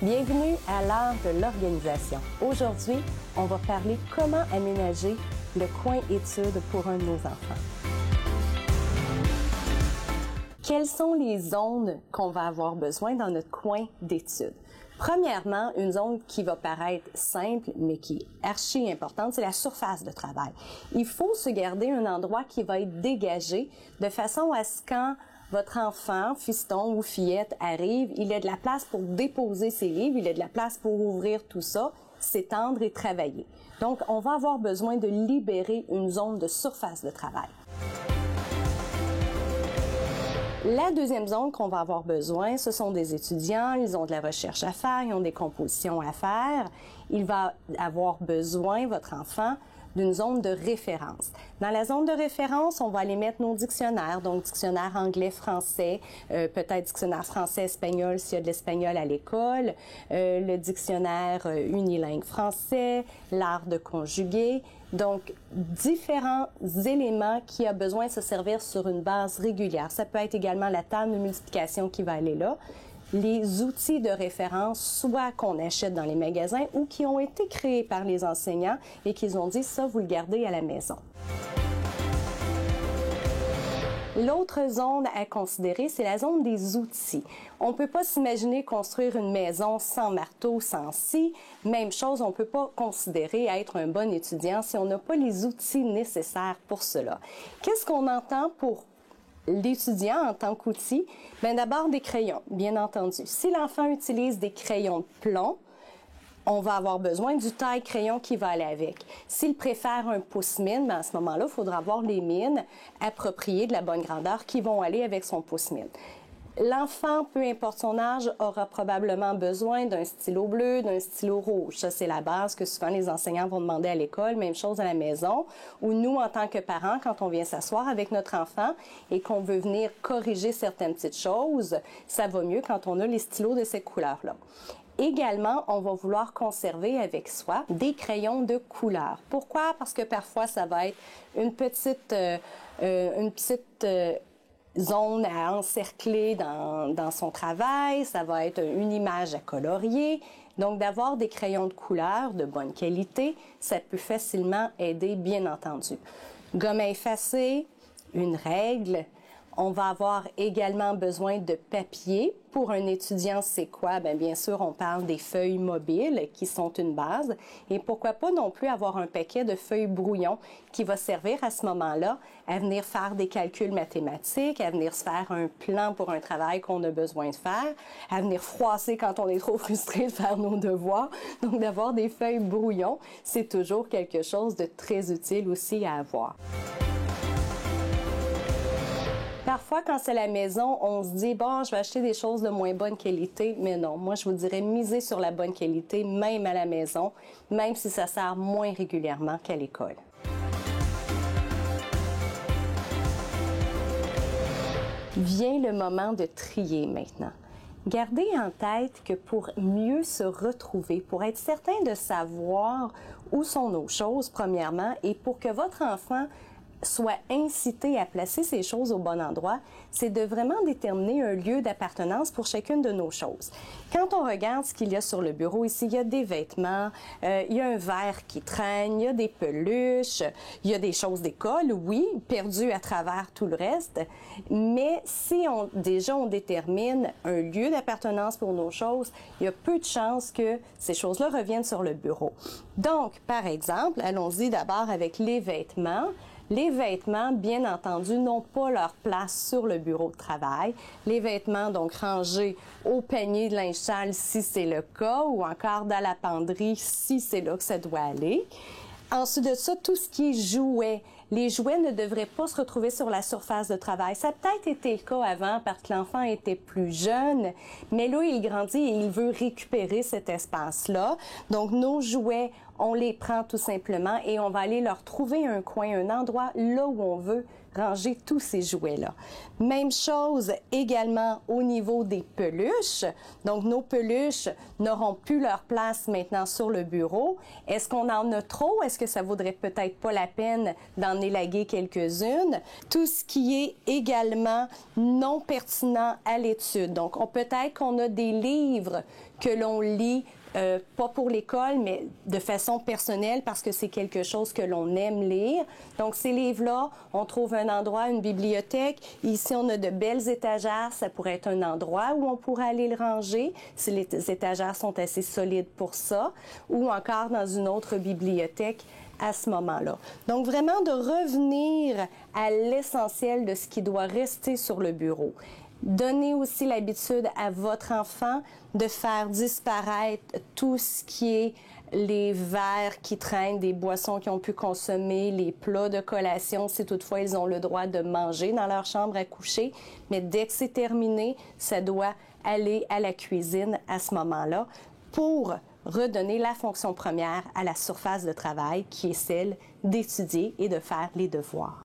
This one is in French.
Bienvenue à l'art de l'organisation. Aujourd'hui, on va parler comment aménager le coin études pour un de nos enfants. Quelles sont les zones qu'on va avoir besoin dans notre coin d'études? Premièrement, une zone qui va paraître simple, mais qui est archi importante, c'est la surface de travail. Il faut se garder un endroit qui va être dégagé de façon à ce quand votre enfant, fiston ou fillette arrive, il a de la place pour déposer ses livres, il a de la place pour ouvrir tout ça, s'étendre et travailler. Donc, on va avoir besoin de libérer une zone de surface de travail. La deuxième zone qu'on va avoir besoin, ce sont des étudiants, ils ont de la recherche à faire, ils ont des compositions à faire. Il va avoir besoin, votre enfant, d'une zone de référence. Dans la zone de référence, on va aller mettre nos dictionnaires, donc dictionnaire anglais-français, peut-être dictionnaire français-espagnol s'il y a de l'espagnol à l'école, le dictionnaire unilingue français, l'art de conjuguer. Donc, différents éléments qui a besoin de se servir sur une base régulière. Ça peut être également la table de multiplication qui va aller là. Les outils de référence, soit qu'on achète dans les magasins ou qui ont été créés par les enseignants et qu'ils ont dit ça, vous le gardez à la maison. L'autre zone à considérer, c'est la zone des outils. On ne peut pas s'imaginer construire une maison sans marteau, sans scie. Même chose, on ne peut pas considérer être un bon étudiant si on n'a pas les outils nécessaires pour cela. Qu'est-ce qu'on entend pour l'étudiant en tant qu'outil? Bien, d'abord des crayons, bien entendu. Si l'enfant utilise des crayons de plomb, on va avoir besoin du taille-crayon qui va aller avec. S'il préfère un pouce-mine, bien à ce moment-là, il faudra avoir les mines appropriées de la bonne grandeur qui vont aller avec son pouce-mine. L'enfant, peu importe son âge, aura probablement besoin d'un stylo bleu, d'un stylo rouge. Ça, c'est la base que souvent les enseignants vont demander à l'école. Même chose à la maison, où nous, en tant que parents, quand on vient s'asseoir avec notre enfant et qu'on veut venir corriger certaines petites choses, ça va mieux quand on a les stylos de ces couleurs-là. Également, on va vouloir conserver avec soi des crayons de couleur. Pourquoi? Parce que parfois, ça va être une petite zone à encercler dans son travail, ça va être une image à colorier. Donc, d'avoir des crayons de couleur de bonne qualité, ça peut facilement aider, bien entendu. Gomme à effacer, une règle. On va avoir également besoin de papier. Pour un étudiant, c'est quoi? Bien sûr, on parle des feuilles mobiles qui sont une base. Et pourquoi pas non plus avoir un paquet de feuilles brouillon qui va servir à ce moment-là à venir faire des calculs mathématiques, à venir se faire un plan pour un travail qu'on a besoin de faire, à venir froisser quand on est trop frustré de faire nos devoirs. Donc, d'avoir des feuilles brouillon, c'est toujours quelque chose de très utile aussi à avoir. Parfois, quand c'est la maison, on se dit, bon, je vais acheter des choses de moins bonne qualité, mais non. Moi, je vous dirais, misez sur la bonne qualité, même à la maison, même si ça sert moins régulièrement qu'à l'école. Vient le moment de trier maintenant. Gardez en tête que pour mieux se retrouver, pour être certain de savoir où sont nos choses, premièrement, et pour que votre enfant soit incité à placer ces choses au bon endroit, c'est de vraiment déterminer un lieu d'appartenance pour chacune de nos choses. Quand on regarde ce qu'il y a sur le bureau ici, il y a des vêtements, il y a un verre qui traîne, il y a des peluches, il y a des choses d'école, oui, perdues à travers tout le reste, mais si on détermine un lieu d'appartenance pour nos choses, il y a peu de chances que ces choses-là reviennent sur le bureau. Donc, par exemple, allons-y d'abord avec les vêtements. Les vêtements, bien entendu, n'ont pas leur place sur le bureau de travail. Les vêtements, donc, rangés au panier de linge sale si c'est le cas, ou encore dans la penderie si c'est là que ça doit aller. Ensuite de ça, tout ce qui est jouets. Les jouets ne devraient pas se retrouver sur la surface de travail. Ça a peut-être été le cas avant parce que l'enfant était plus jeune, mais là, il grandit et il veut récupérer cet espace-là. Donc, nos jouets, on les prend tout simplement et on va aller leur trouver un coin, un endroit là où on veut ranger tous ces jouets-là. Même chose également au niveau des peluches. Donc, nos peluches n'auront plus leur place maintenant sur le bureau. Est-ce qu'on en a trop? Est-ce que ça vaudrait peut-être pas la peine d'en élaguer quelques-unes? Tout ce qui est également non pertinent à l'étude. Donc, peut-être qu'on a des livres que l'on lit pas pour l'école, mais de façon personnelle parce que c'est quelque chose que l'on aime lire. Donc, ces livres-là, on trouve un endroit, une bibliothèque. Ici, on a de belles étagères. Ça pourrait être un endroit où on pourrait aller le ranger si les étagères sont assez solides pour ça, ou encore dans une autre bibliothèque à ce moment-là. Donc, vraiment de revenir à l'essentiel de ce qui doit rester sur le bureau. Donnez aussi l'habitude à votre enfant de faire disparaître tout ce qui est les verres qui traînent, des boissons qu'ils ont pu consommer, les plats de collation, si toutefois ils ont le droit de manger dans leur chambre à coucher. Mais dès que c'est terminé, ça doit aller à la cuisine à ce moment-là pour redonner la fonction première à la surface de travail qui est celle d'étudier et de faire les devoirs.